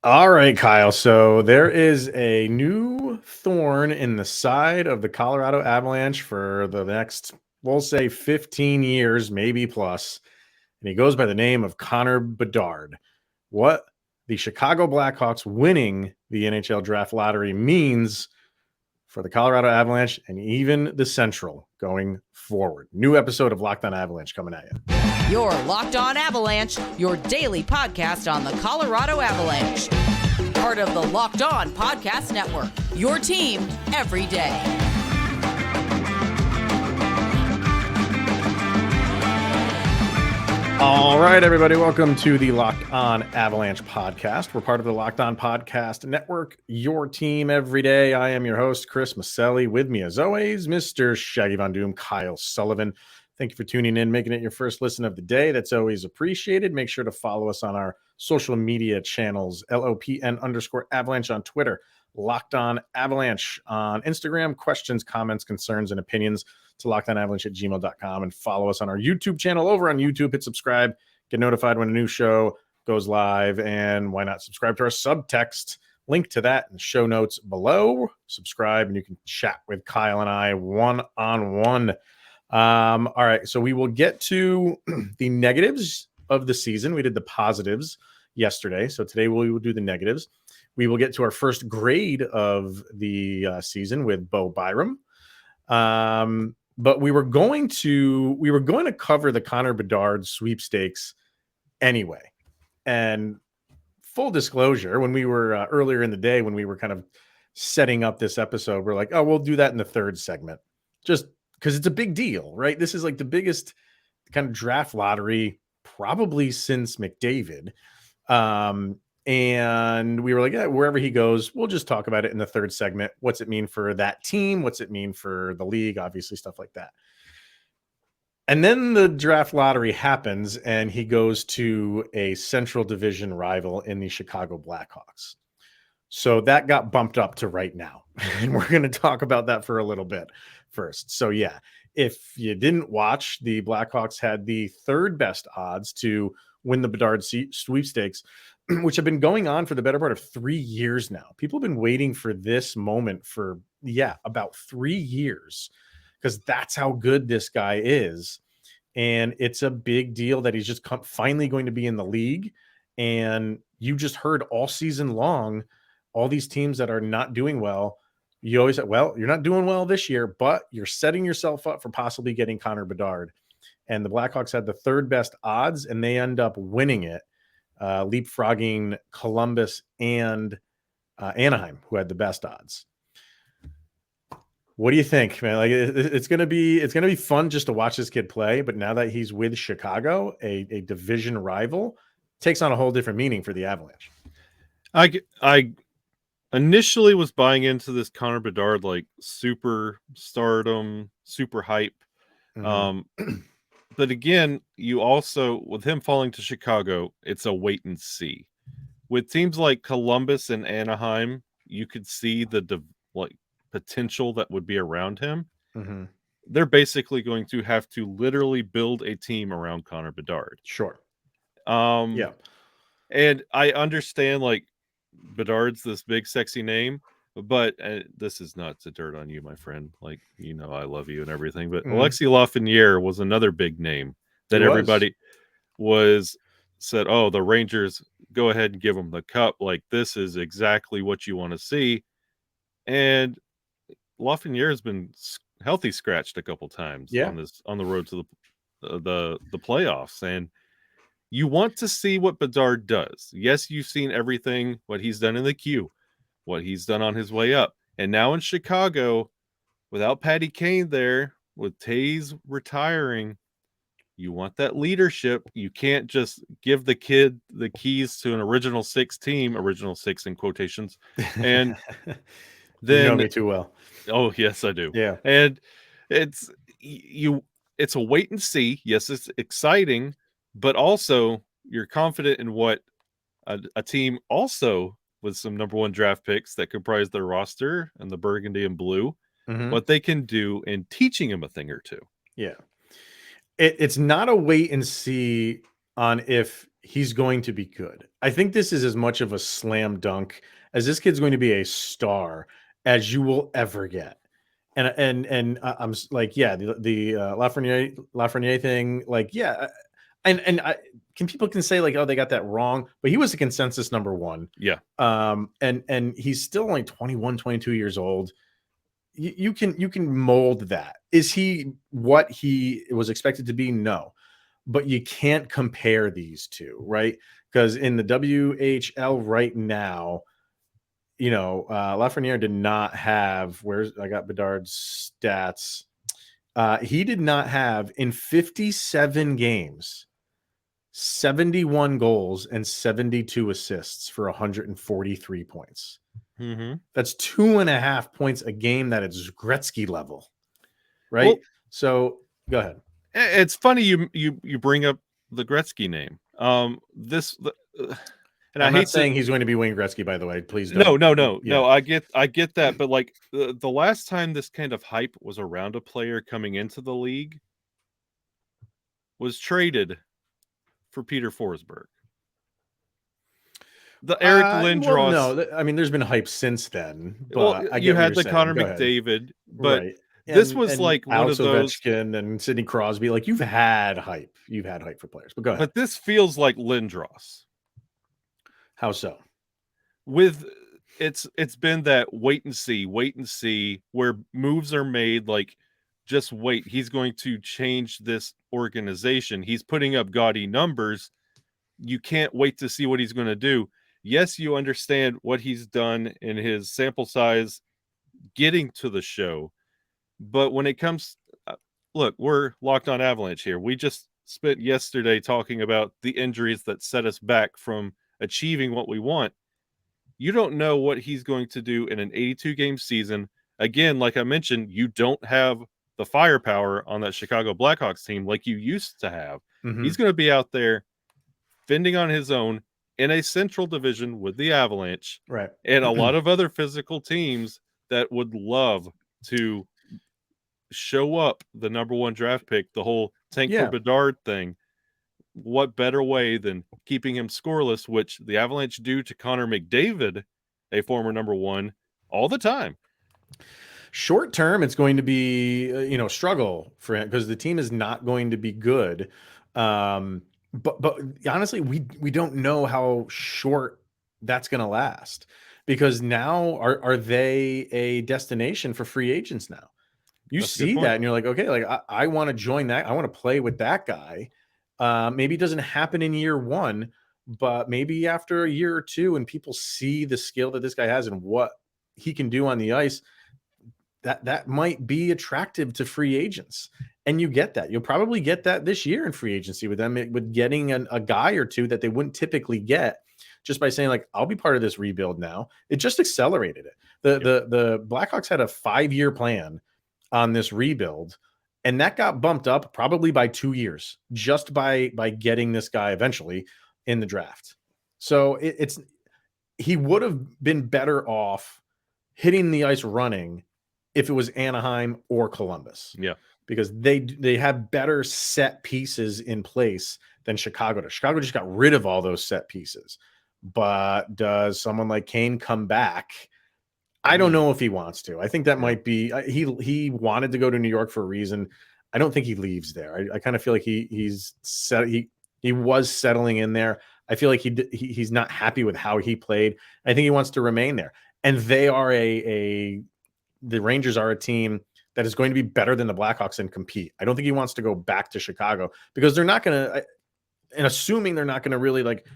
All right, Kyle. So there is a new thorn in the side of the Colorado Avalanche for the next, we'll say 15 years, maybe plus. And he goes by the name of Connor Bedard. What the Chicago Blackhawks winning the NHL draft lottery means for the Colorado Avalanche and even the Central going forward. New episode of Locked On Avalanche coming at you. You're Locked On Avalanche, your daily podcast on the Colorado Avalanche. Part of the Locked On Podcast Network, your team every day. All right, everybody, welcome to the Locked On Avalanche podcast. We're part of the Locked On Podcast Network, your team every day. I am your host, Chris Maselli. With me, as always, Mr. Shaggy Von Doom, Kyle Sullivan. Thank you for tuning in, making it your first listen of the day. That's always appreciated. Make sure to follow us on our social media channels, LOPN_Avalanche on Twitter, Locked On Avalanche on Instagram. Questions, comments, concerns, and opinions to lockedonavalanche@gmail.com, and follow us on our YouTube channel over on YouTube. Hit subscribe, get notified when a new show goes live, and why not subscribe to our subtext? Link to that in the show notes below. Subscribe, and you can chat with Kyle and I one-on-one. All right, so we will get to the negatives of the season. We did the positives yesterday, so today we will do the negatives. We will get to our first grade of the season with Beau Byram. But we were going to cover the Connor Bedard sweepstakes anyway. And full disclosure, when we were earlier in the day, when we were kind of setting up this episode, we're like, oh, we'll do that in the third segment, just because it's a big deal, right? This is like the biggest kind of draft lottery probably since McDavid. And we were like, yeah, wherever he goes, we'll just talk about it in the third segment. What's it mean for that team? What's it mean for the league? Obviously, stuff like that. And then the draft lottery happens, and he goes to a Central Division rival in the Chicago Blackhawks. So that got bumped up to right now. And we're going to talk about that for a little bit first. So, yeah, if you didn't watch, the Blackhawks had the third best odds to win the Bedard sweepstakes, which have been going on for the better part of 3 years now. People have been waiting for this moment for, about 3 years, because that's how good this guy is. And it's a big deal that he's just finally going to be in the league. And you just heard all season long, all these teams that are not doing well, you always say, well, you're not doing well this year, but you're setting yourself up for possibly getting Connor Bedard. And the Blackhawks had the third best odds, and they end up winning it, leapfrogging Columbus and Anaheim, who had the best odds. What do you think, man? Like, it's gonna be fun just to watch this kid play. But now that he's with Chicago, a division rival, takes on a whole different meaning for the Avalanche. I initially was buying into this Connor Bedard like super stardom, super hype. Mm-hmm. But again, you also, with him falling to Chicago, it's a wait and see. With teams like Columbus and Anaheim, you could see the potential that would be around him. Mm-hmm. They're basically going to have to literally build a team around Connor Bedard. Sure. Yeah. And I understand, like, Bedard's this big, sexy name, but this is not to dirt on you, my friend. Like, you know, I love you and everything, but Alexis Lafreniere was another big name that everybody said, oh, the Rangers, go ahead and give them the cup. Like, this is exactly what you want to see. And Lafreniere has been healthy scratched a couple times on the road to the playoffs. And you want to see what Bedard does. Yes, you've seen everything, what he's done in the queue, what he's done on his way up. And now in Chicago, without Patty Kane there, with Taves retiring, you want that leadership. You can't just give the kid the keys to an original six team, original six in quotations. And then, you know me too well. Oh, yes, I do. Yeah. And it's a wait and see. Yes, it's exciting, but also you're confident in what a team also with some number one draft picks that comprise their roster and the burgundy and blue, what they can do in teaching him a thing or two. Yeah. It's not a wait and see on if he's going to be good. I think this is as much of a slam dunk as this kid's going to be a star as you will ever get. And I'm like, yeah, the Lafreniere thing, like, yeah, and people can say like, oh, they got that wrong, but he was a consensus number one. Yeah. And he's still only 21, 22 years old. You can mold that. Is he what he was expected to be? No. But you can't compare these two, right? Because in the WHL right now, Lafreniere did not have, I got Bedard's stats. He did not have in 57 games, 71 goals and 72 assists for 143 points. Mm-hmm. That's 2.5 points a game. That is Gretzky level, right? Well, so go ahead. It's funny you bring up the Gretzky name. And I'm not saying he's going to be Wayne Gretzky, by the way. Please don't. No. I get that, but like the last time this kind of hype was around a player coming into the league was traded for Peter Forsberg. The Eric Lindros. Well, no, I mean, there's been hype since then. But you had the Connor McDavid, but right. This was like one Alex of those Ovechkin and Sidney Crosby. Like you've had hype for players. But go ahead. But this feels like Lindros. How so? It's been that wait and see where moves are made. Like, just wait. He's going to change this organization. He's putting up gaudy numbers. You can't wait to see what he's going to do. Yes, you understand what he's done in his sample size getting to the show. But when it comes, look, we're Locked On Avalanche here. We just spent yesterday talking about the injuries that set us back from achieving what we want. You don't know what he's going to do in an 82-game season. Again, like I mentioned, you don't have the firepower on that Chicago Blackhawks team like you used to have. Mm-hmm. He's going to be out there fending on his own in a central division with the Avalanche, right? And a lot of other physical teams that would love to show up the number one draft pick, the whole tank for Bedard thing. What better way than keeping him scoreless, which the Avalanche do to Connor McDavid, a former number one, all the time. Short term, it's going to be struggle for him because the team is not going to be good. But honestly, we don't know how short that's going to last, because now are they a destination for free agents now? You see that and you're like, okay, like I want to join that. I want to play with that guy. Maybe it doesn't happen in year one, but maybe after a year or two, and people see the skill that this guy has and what he can do on the ice, that might be attractive to free agents. And you get that. You'll probably get that this year in free agency with them, with getting a guy or two that they wouldn't typically get just by saying, like, I'll be part of this rebuild now. It just accelerated it. The Blackhawks had a 5-year plan on this rebuild, and that got bumped up probably by 2 years just by getting this guy eventually in the draft. So he would have been better off hitting the ice running if it was Anaheim or Columbus. Yeah. Because they have better set pieces in place than Chicago does. Chicago just got rid of all those set pieces. But does someone like Kane come back? I don't know if he wants to. I think that might be he wanted to go to New York for a reason. I don't think he leaves there. I kind of feel like he was settling in there. I feel like he's not happy with how he played. I think he wants to remain there. And they are the Rangers are a team that is going to be better than the Blackhawks and compete. I don't think he wants to go back to Chicago because they're not going to, and assuming they're not going to really like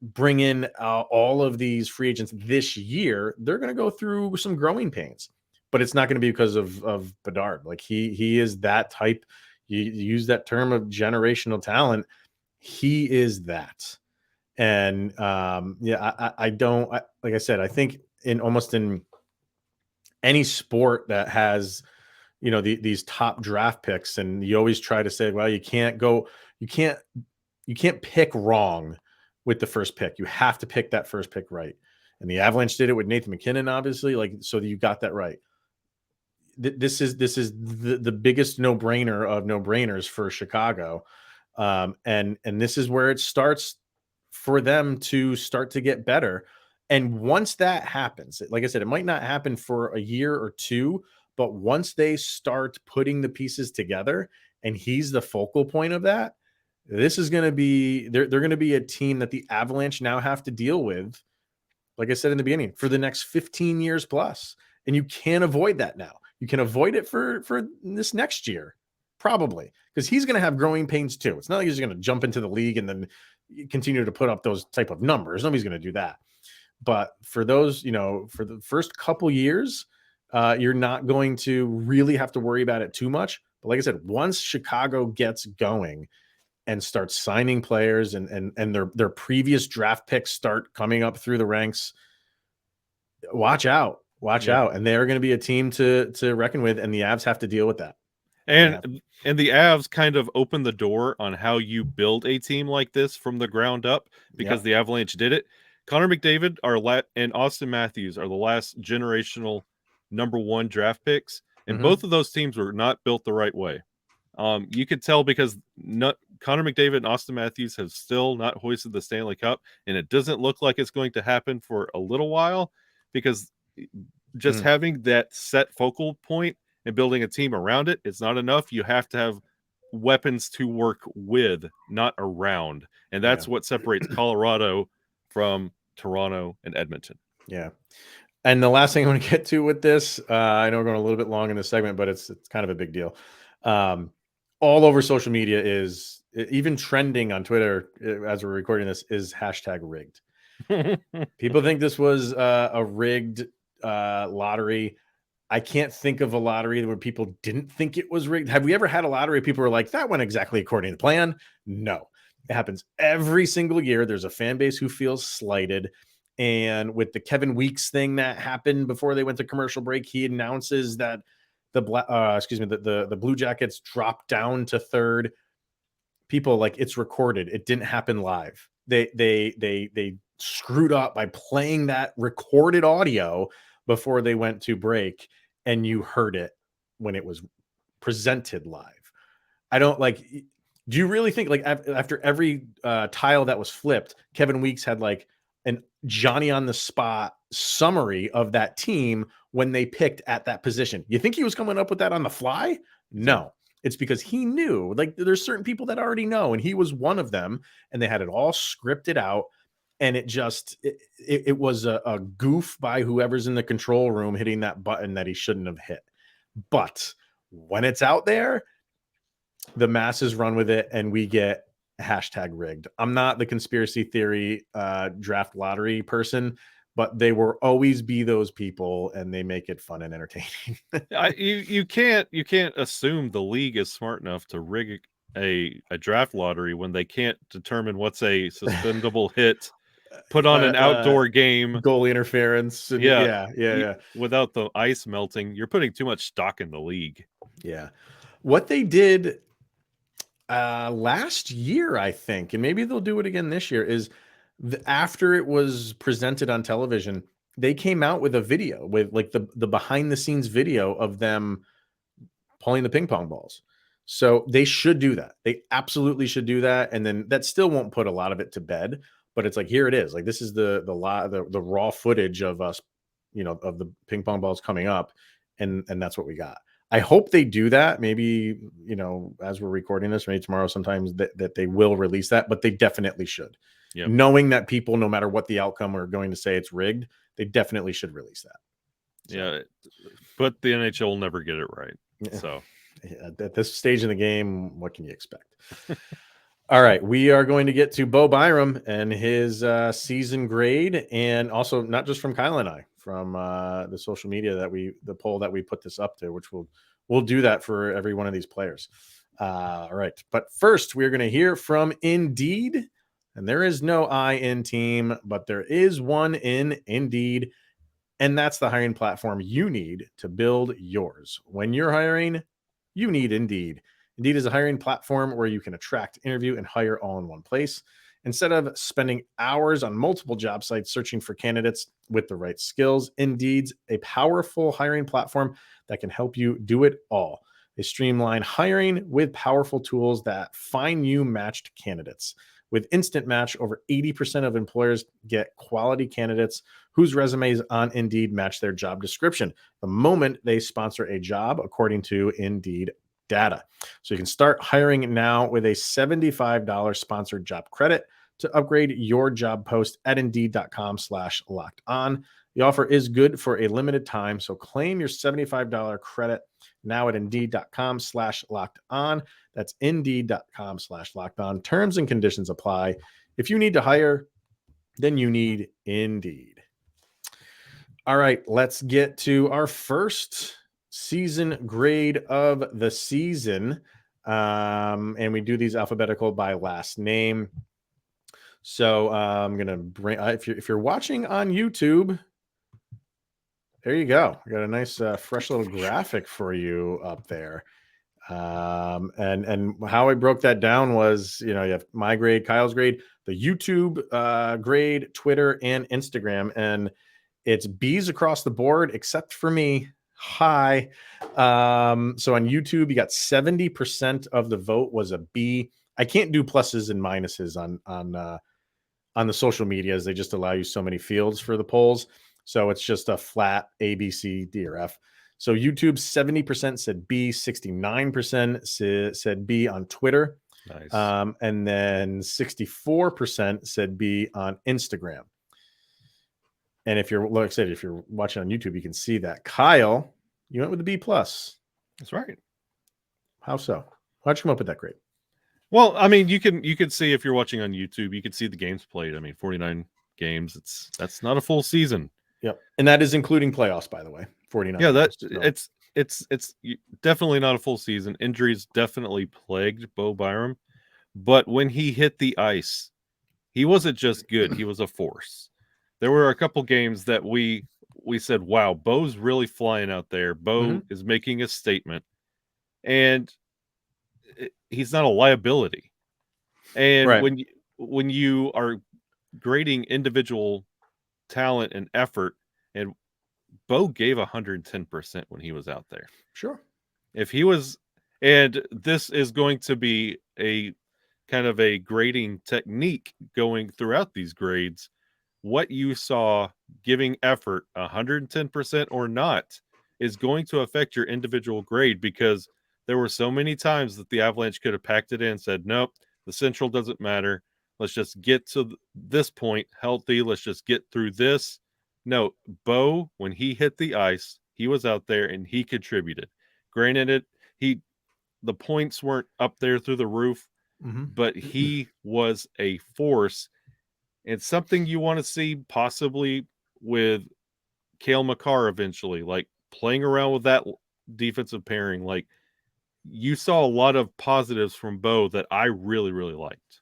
bring in all of these free agents this year, they're going to go through some growing pains, but it's not going to be because of Bedard. Like he is that type. You use that term of generational talent. He is that. And I don't, like I said, I think in any sport that has, these top draft picks, and you always try to say, well, you can't pick wrong with the first pick. You have to pick that first pick right. And the Avalanche did it with Nathan McKinnon, obviously, so you got that right. This is the biggest no-brainer of no-brainers for Chicago. And this is where it starts for them to start to get better. And once that happens, like I said, it might not happen for a year or two, but once they start putting the pieces together and he's the focal point of that, this is going to be, they're going to be a team that the Avalanche now have to deal with, like I said in the beginning, for the next 15 years plus. And you can't avoid that now. You can avoid it for this next year, probably, because he's going to have growing pains too. It's not like he's going to jump into the league and then continue to put up those type of numbers. Nobody's going to do that. But for those, for the first couple years, you're not going to really have to worry about it too much. But like I said, once Chicago gets going and starts signing players and their previous draft picks start coming up through the ranks, watch out. And they're going to be a team to reckon with, and the Avs have to deal with that. And the Avs kind of opened the door on how you build a team like this from the ground up, because the Avalanche did it. Connor McDavid and Austin Matthews are the last generational #1 draft picks, and both of those teams were not built the right way. You could tell because Connor McDavid and Austin Matthews have still not hoisted the Stanley Cup, and it doesn't look like it's going to happen for a little while, because just having that set focal point and building a team around it, it's not enough. You have to have weapons to work with, not around. And that's what separates Colorado from Toronto and Edmonton. Yeah. And the last thing I want to get to with this, I know we're going a little bit long in this segment, but it's kind of a big deal. All over social media is, even trending on Twitter as we're recording this, is #rigged. People think this was a rigged lottery. I can't think of a lottery where people didn't think it was rigged. Have we ever had a lottery people were like, that went exactly according to plan? No. It happens every single year. There's a fan base who feels slighted. And with the Kevin Weeks thing that happened before they went to commercial break, he announces that the Blue Jackets dropped down to third. People like, it's recorded. It didn't happen live. They screwed up by playing that recorded audio before they went to break, and you heard it when it was presented live. I don't like. Do you really think, like, after every tile that was flipped, Kevin Weeks had like an Johnny on the spot summary of that team when they picked at that position? You think he was coming up with that on the fly? No, it's because he knew, like, there's certain people that already know, and he was one of them, and they had it all scripted out. And it was a goof by whoever's in the control room hitting that button that he shouldn't have hit. But when it's out there, the masses run with it, and we get #rigged. I'm not the conspiracy theory draft lottery person, but they will always be those people, and they make it fun and entertaining. You can't assume the league is smart enough to rig a draft lottery when they can't determine what's a suspendable hit, put on an outdoor game, goalie interference. And yeah. Without the ice melting, you're putting too much stock in the league. Yeah. What they did last year, I think, and maybe they'll do it again this year, is after it was presented on television, they came out with a video with like the behind the scenes video of them pulling the ping pong balls. So they should do that. They absolutely should do that. And then that still won't put a lot of it to bed, but it's like, here it is. Like, this is the raw footage of us, of the ping pong balls coming up. And that's what we got. I hope they do that. Maybe, as we're recording this, maybe tomorrow, sometimes that they will release that, but they definitely should. Yep. Knowing that people, no matter what the outcome, are going to say it's rigged, they definitely should release that. So. Yeah. But the NHL will never get it right. Yeah. So at this stage in the game, what can you expect? All right. We are going to get to Beau Byram and his season grade, and also not just from Kyle and I, from the social media the poll that we put this up to, which we'll do that for every one of these players. All right. But first, we're going to hear from Indeed, and there is no I in team, but there is one in Indeed, and that's the hiring platform you need to build yours. When you're hiring, you need Indeed. Indeed is a hiring platform where you can attract, interview, and hire all in one place. Instead of spending hours on multiple job sites searching for candidates with the right skills, Indeed's a powerful hiring platform that can help you do it all. They streamline hiring with powerful tools that find you matched candidates. With Instant Match, over 80% of employers get quality candidates whose resumes on Indeed match their job description the moment they sponsor a job, according to Indeed data. So you can start hiring now with a $75 sponsored job credit to upgrade your job post at Indeed.com/locked on. The offer is good for a limited time, so claim your $75 credit now at Indeed.com/locked on. That's Indeed.com/locked on. Terms and conditions apply. If you need to hire, then you need Indeed. All right, let's get to our first season grade of the season. And we do these alphabetical by last name. So I'm going to bring, if you're watching on YouTube, there you go. I got a nice fresh little graphic for you up there. And how I broke that down was, you have my grade, Kyle's grade, the YouTube grade, Twitter, and Instagram. And it's B's across the board, except for me. Hi. So on YouTube, you got 70% of the vote was a B. I can't do pluses and minuses on the social medias. They just allow you so many fields for the polls. So it's just a flat A, B, C, D, or F. So YouTube, 70% said B, 69% said B on Twitter. Nice. And then 64% said B on Instagram. And if you're, like I said, if you're watching on YouTube, you can see that. Kyle, you went with the B+. That's right. How so? How'd you come up with that grade? Well, I mean, you can see if you're watching on YouTube, you can see the games played. I mean, 49 games. That's not a full season. Yep. And that is including playoffs, by the way. 49. Yeah, games, it's definitely not a full season. Injuries definitely plagued Beau Byram, but when he hit the ice, he wasn't just good, he was a force. There were a couple games that we said, wow, Beau's really flying out there. Beau is making a statement, and he's not a liability. And when you are grading individual talent and effort, and Beau gave 110% when he was out there. Sure. If he was, and this is going to be a kind of a grading technique going throughout these grades, what you saw giving effort 110% or not is going to affect your individual grade, because there were so many times that the Avalanche could have packed it in and said, nope, the Central doesn't matter. Let's just get to this point healthy. Let's just get through this. No, Beau, when he hit the ice, he was out there and he contributed. Granted, the points weren't up there through the roof, but he was a force. And something you want to see possibly with Cale Makar eventually, like playing around with that defensive pairing. Like, you saw a lot of positives from Beau that I really, really liked.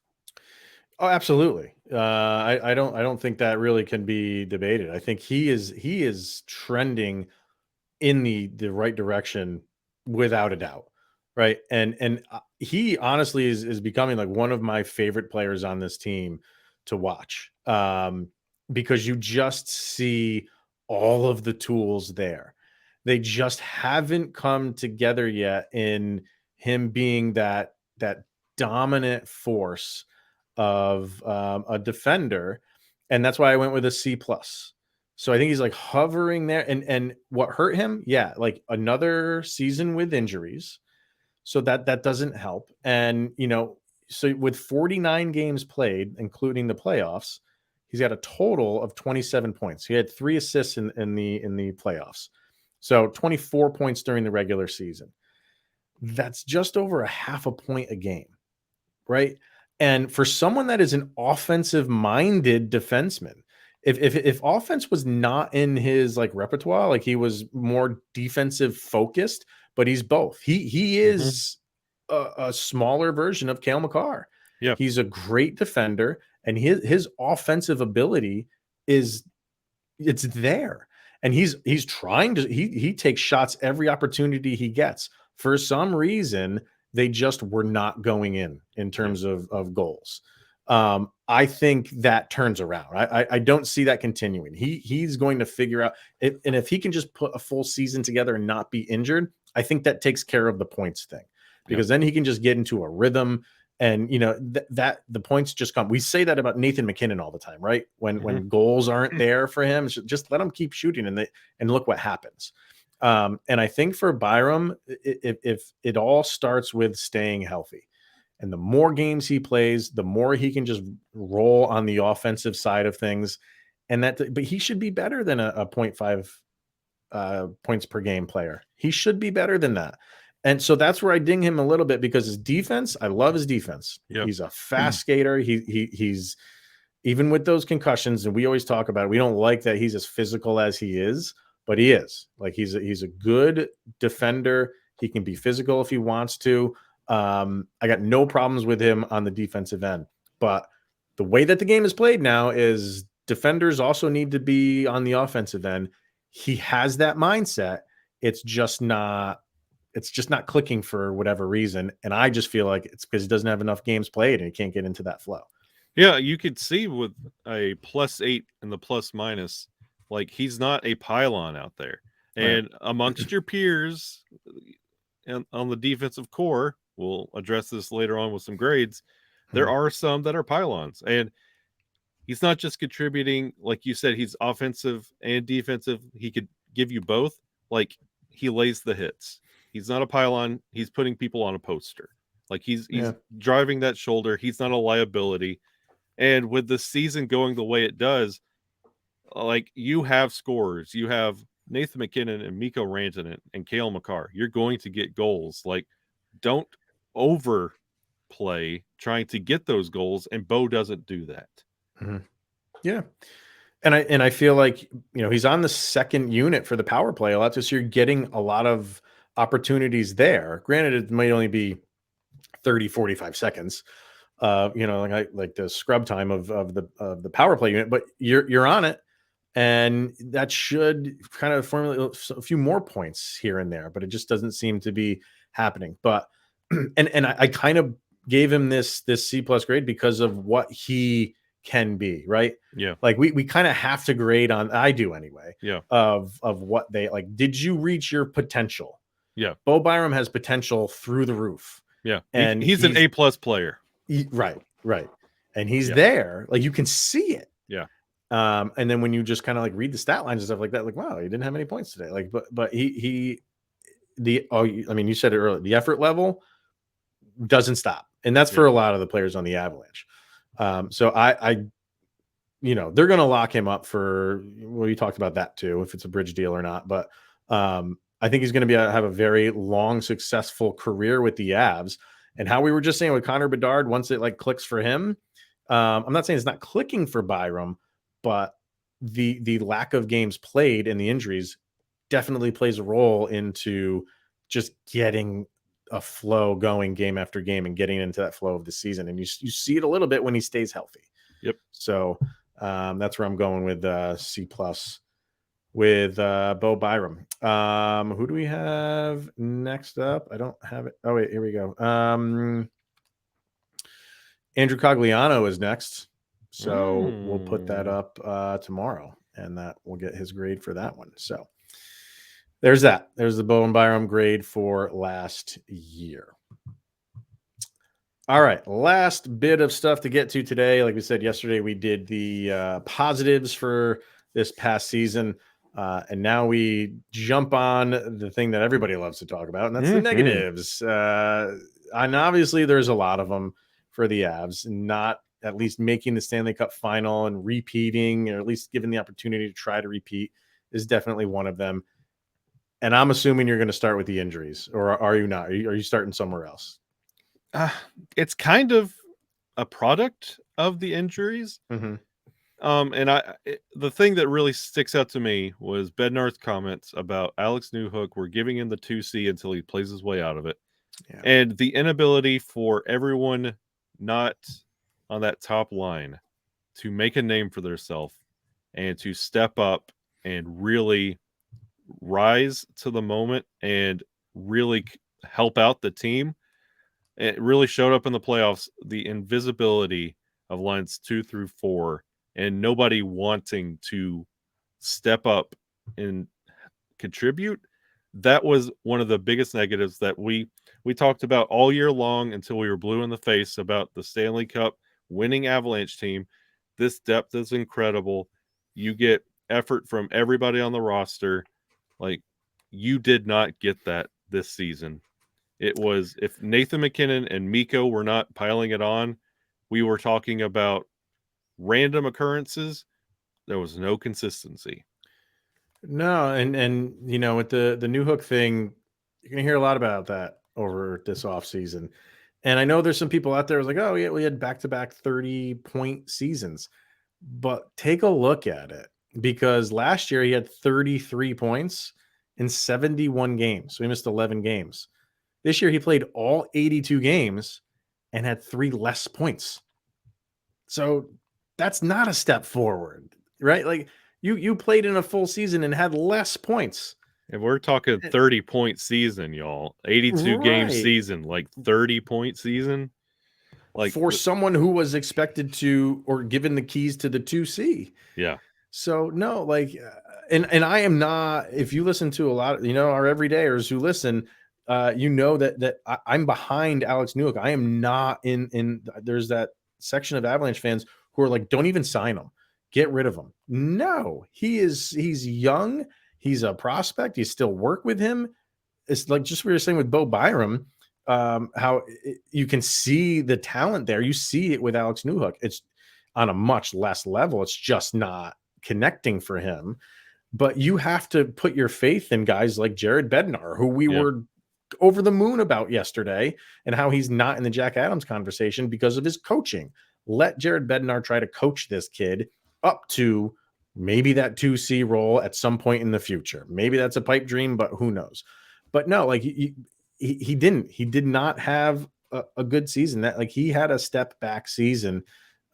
Oh, absolutely. I don't think that really can be debated. I think he is trending in the right direction without a doubt. Right. And he honestly is becoming like one of my favorite players on this team to watch, because you just see all of the tools there. They just haven't come together yet in him being that dominant force of a defender. And that's why I went with a C+. So I think he's like hovering there. And what hurt him? Yeah, like another season with injuries. So that doesn't help. And, so with 49 games played, including the playoffs, he's got a total of 27 points. He had 3 assists in the playoffs. So 24 points during the regular season. That's just over a half a point a game, right? And for someone that is an offensive-minded defenseman, if offense was not in his like repertoire, like he was more defensive focused, but he's both. He is a smaller version of Cale Makar. Yeah, he's a great defender, and his offensive ability it's there. And he's trying to he takes shots every opportunity he gets. For some reason, they just were not going in terms of goals. I think that turns around. I don't see that continuing. He's going to figure out if he can just put a full season together and not be injured, I think that takes care of the points thing, because then he can just get into a rhythm. And that the points just come. We say that about Nathan McKinnon all the time, right? When goals aren't there for him, just let him keep shooting, and look what happens. And I think for Byram, if it all starts with staying healthy, and the more games he plays, the more he can just roll on the offensive side of things. But he should be better than a 0.5 points per game player. He should be better than that. And so that's where I ding him a little bit, because his defense, I love his defense. Yep. He's a fast skater. He's even with those concussions, and we always talk about it, we don't like that he's as physical as he is, but he is. Like, he's a good defender. He can be physical if he wants to. I got no problems with him on the defensive end. But the way that the game is played now is defenders also need to be on the offensive end. He has that mindset. It's just not clicking for whatever reason. And I just feel like it's because he doesn't have enough games played and he can't get into that flow. Yeah, you could see with a +8 and the plus minus, like, he's not a pylon out there. And amongst your peers and on the defensive core, we'll address this later on with some grades, there are some that are pylons. And he's not just contributing, like you said, he's offensive and defensive. He could give you both. Like, he lays the hits. He's not a pylon. He's putting people on a poster. Like, he's driving that shoulder. He's not a liability. And with the season going the way it does, like, you have scorers. You have Nathan McKinnon and Mikko Rantanen and Cale Makar. You're going to get goals. Like, don't overplay trying to get those goals. And Beau doesn't do that. Mm-hmm. Yeah. And I feel like, he's on the second unit for the power play a lot. So you're getting a lot of opportunities there. Granted, it might only be 30, 45 seconds, like the scrub time of the power play unit, but you're on it, and that should kind of formulate a few more points here and there, but it just doesn't seem to be happening. But and I kind of gave him this C+ grade because of what he can be, right? Yeah. Like, we kind of have to grade on, I do anyway. Yeah. Of what they like. Did you reach your potential? Yeah. Beau Byram has potential through the roof. Yeah. And he's an A+ player. Right. And he's there. Like, you can see it. Yeah. And then when you just kind of like read the stat lines and stuff like that, like, wow, he didn't have any points today. Like, but you said it earlier, the effort level doesn't stop. And that's for a lot of the players on the Avalanche. So I they're going to lock him up for, well, you talked about that too, if it's a bridge deal or not. But I think he's going to have a very long, successful career with the Avs. And how we were just saying with Connor Bedard, once it like clicks for him, I'm not saying it's not clicking for Byram, but the lack of games played and the injuries definitely plays a role into just getting a flow going game after game and getting into that flow of the season. And you see it a little bit when he stays healthy. Yep. So that's where I'm going with C+ with Beau Byram. Who do we have next up? I don't have it. Oh, wait, here we go. Andrew Cogliano is next. So we'll put that up tomorrow, and that will get his grade for that one. So there's that. There's the Beau and Byram grade for last year. All right, last bit of stuff to get to today. Like we said yesterday, we did the positives for this past season, and now we jump on the thing that everybody loves to talk about, and that's the negatives. And obviously, there's a lot of them for the Avs, not at least making the Stanley Cup final and repeating, or at least given the opportunity to try to repeat, is definitely one of them. And I'm assuming you're going to start with the injuries, or are you not? Are you starting somewhere else? It's kind of a product of the injuries. Mm-hmm. And the thing that really sticks out to me was Bednar's comments about Alex Newhook. We're giving him the 2C until he plays his way out of it. Yeah. And the inability for everyone not on that top line to make a name for themselves and to step up and really rise to the moment and really help out the team. It really showed up in the playoffs, the invisibility of lines 2 through 4, and nobody wanting to step up and contribute. that was one of the biggest negatives that we talked about all year long until we were blue in the face about the Stanley Cup winning Avalanche team. This depth is incredible. You get effort from everybody on the roster. Like, you did not get that this season. It was, if Nathan McKinnon and Mikko were not piling it on, we were talking about random occurrences. There was no consistency. No, and you know, with the Newhook thing, you're gonna hear a lot about that over this offseason. And I know there's some people out there who's like, oh yeah, we had back-to-back 30-point seasons. But take a look at it, because last year he had 33 points in 71 games. So he missed 11 games. This year he played all 82 games and had 3 less points. So that's not a step forward, right? Like you played in a full season and had less points. And we're talking 30-point season, y'all. 82 game season, like 30-point season. Like, for someone who was expected to, or given the keys to the 2C. Yeah. So no, like, and I am not, if you listen to a lot of, our everydayers who listen, you know that I'm behind Alex Newhook. I am not in there's that section of Avalanche fans who are like, don't even sign him, get rid of him. No, he's young. He's a prospect. You still work with him. It's like just what we were saying with Beau Byram, you can see the talent there. You see it with Alex Newhook. It's on a much less level. It's just not connecting for him. But you have to put your faith in guys like Jared Bednar, who we were over the moon about yesterday, and how he's not in the Jack Adams conversation because of his coaching. Let Jared Bednar try to coach this kid up to maybe that 2C role at some point in the future. Maybe that's a pipe dream, but who knows? But no, like he did not have a good season. That, like, he had a step back season.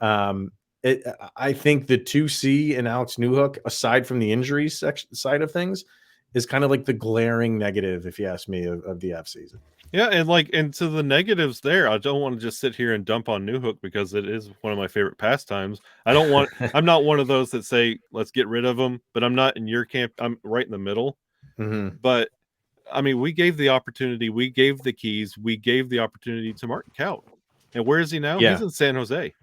I think the 2C and Alex Newhook, aside from the injury side of things, is kind of like the glaring negative, if you ask me, of the F season. Yeah, and to the negatives there, I don't want to just sit here and dump on Newhook because it is one of my favorite pastimes. I'm not one of those that say, let's get rid of him, but I'm not in your camp. I'm right in the middle. Mm-hmm. But I mean, we gave the opportunity, we gave the keys, we gave the opportunity to Martin Kaut. And where is he now? Yeah. He's in San Jose.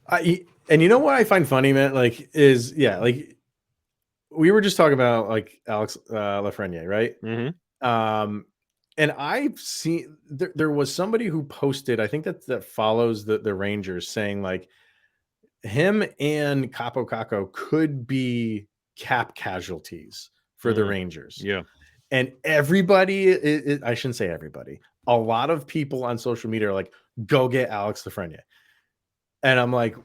And you know what I find funny, man, like, is, like, we were just talking about, like, Alex Lafreniere, right? Mm-hmm. And I've seen there was somebody who posted, I think that follows the Rangers, saying like him and Capo Caco could be cap casualties for the Rangers. Yeah. And everybody, I shouldn't say everybody, a lot of people on social media are like, go get Alex Lafreniere. And I'm like,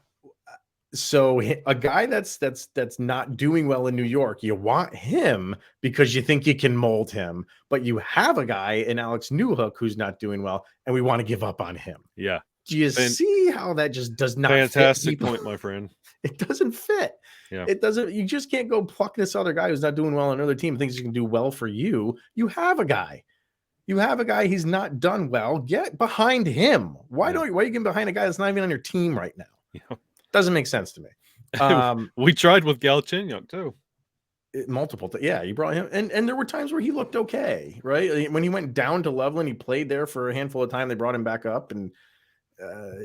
so a guy that's not doing well in New York, you want him because you think you can mold him, but you have a guy in Alex Newhook who's not doing well, and we want to give up on him. Yeah. Do you see how that just does not fantastic fit? Point, my friend. It doesn't fit. Yeah. It doesn't. You just can't go pluck this other guy who's not doing well on another team and thinks he can do well for you. You have a guy. He's not done well. Get behind him. Why are you getting behind a guy that's not even on your team right now? Yeah. Doesn't make sense to me. We tried with Galchenyuk too. You brought him, and there were times where he looked okay, right? When he went down to Loveland, he played there for a handful of time. They brought him back up, and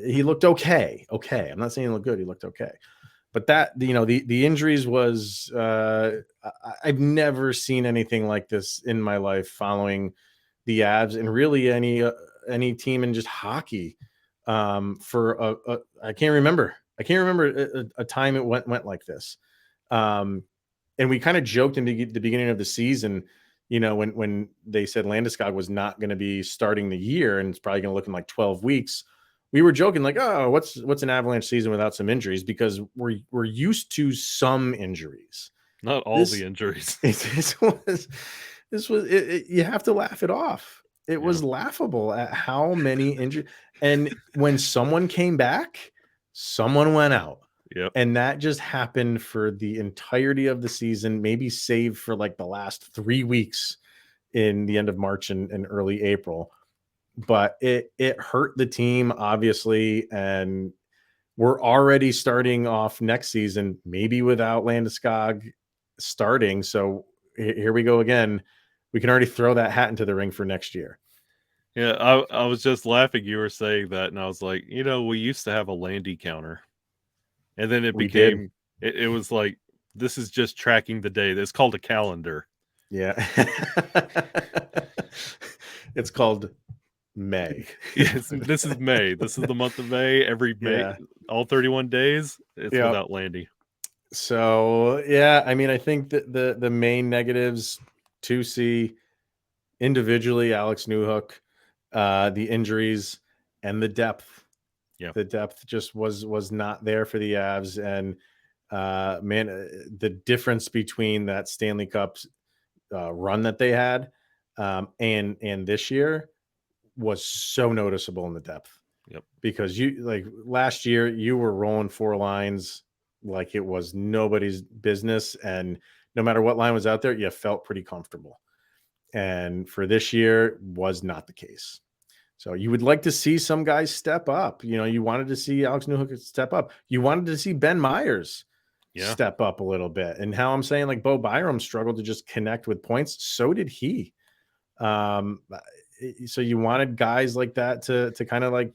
he looked okay. I'm not saying he looked good. He looked okay, but that, the injuries was. I've never seen anything like this in my life following the Avs, and really any team in just hockey. For I can't remember a time it went like this. And we kind of joked in the beginning of the season, when they said Landeskog was not going to be starting the year and it's probably going to look in like 12 weeks. We were joking like, oh, what's an Avalanche season without some injuries? Because we're used to some injuries, not all the injuries. This was you have to laugh it off. It was laughable at how many injuries. And when someone came back, someone went out. Yep. And that just happened for the entirety of the season, maybe save for like the last 3 weeks in the end of March and early April. But it hurt the team, obviously. And we're already starting off next season, maybe without Landeskog starting. So here we go again. We can already throw that hat into the ring for next year. Yeah, I was just laughing. You were saying that, and I was like, we used to have a Landy counter, and then it became it was like, this is just tracking the day. It's called a calendar. Yeah, it's called May. Yes, this is May. This is the month of May. Every May, all 31 days, it's without Landy. So yeah, I mean, I think that the main negatives to see individually, Alex Newhook, the injuries and the depth. Yeah, the depth just was not there for the Avs, and the difference between that Stanley Cup run that they had and this year was so noticeable in the depth. Yep. Because last year you were rolling 4 lines like it was nobody's business, and no matter what line was out there, you felt pretty comfortable. And for this year was not the case. So you would like to see some guys step up. You wanted to see Alex Newhook step up. You wanted to see Ben Myers step up a little bit. And how I'm saying, like, Beau Byram struggled to just connect with points. So did he. So you wanted guys like that to kind of like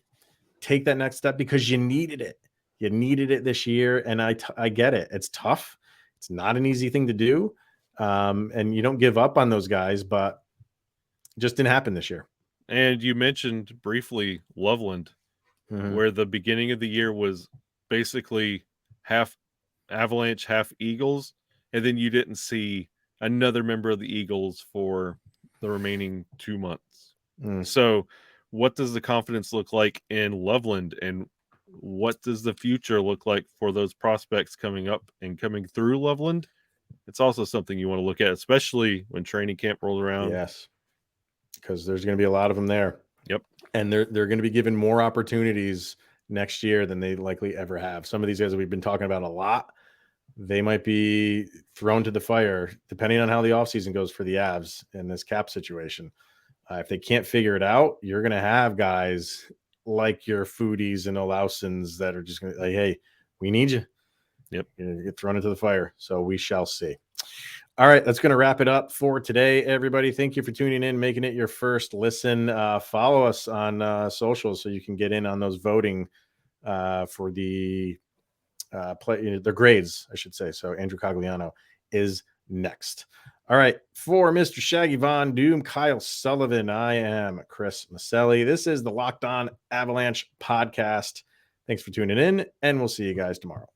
take that next step because you needed it. You needed it this year. And I get it. It's tough. It's not an easy thing to do. And you don't give up on those guys, but it just didn't happen this year. And you mentioned briefly Loveland, where the beginning of the year was basically half Avalanche, half Eagles, and then you didn't see another member of the Eagles for the remaining 2 months. So what does the confidence look like in Loveland, and what does the future look like for those prospects coming up and coming through Loveland? It's also something you want to look at, especially when training camp rolls around. Yes, because there's going to be a lot of them there. Yep. And they're going to be given more opportunities next year than they likely ever have. Some of these guys that we've been talking about a lot, they might be thrown to the fire depending on how the offseason goes for the Avs in this cap situation. If they can't figure it out, you're going to have guys like your Foodies and Olausens that are just going to like, hey, we need you. Yep. You're going to get thrown into the fire. So we shall see. All right, that's going to wrap it up for today, everybody. Thank you for tuning in, making it your first listen. Follow us on socials so you can get in on those voting for the grades, I should say. So Andrew Cogliano is next. All right, for Mr. Shaggy Von Doom, Kyle Sullivan, I am Chris Maselli. This is the Locked On Avalanche podcast. Thanks for tuning in, and we'll see you guys tomorrow.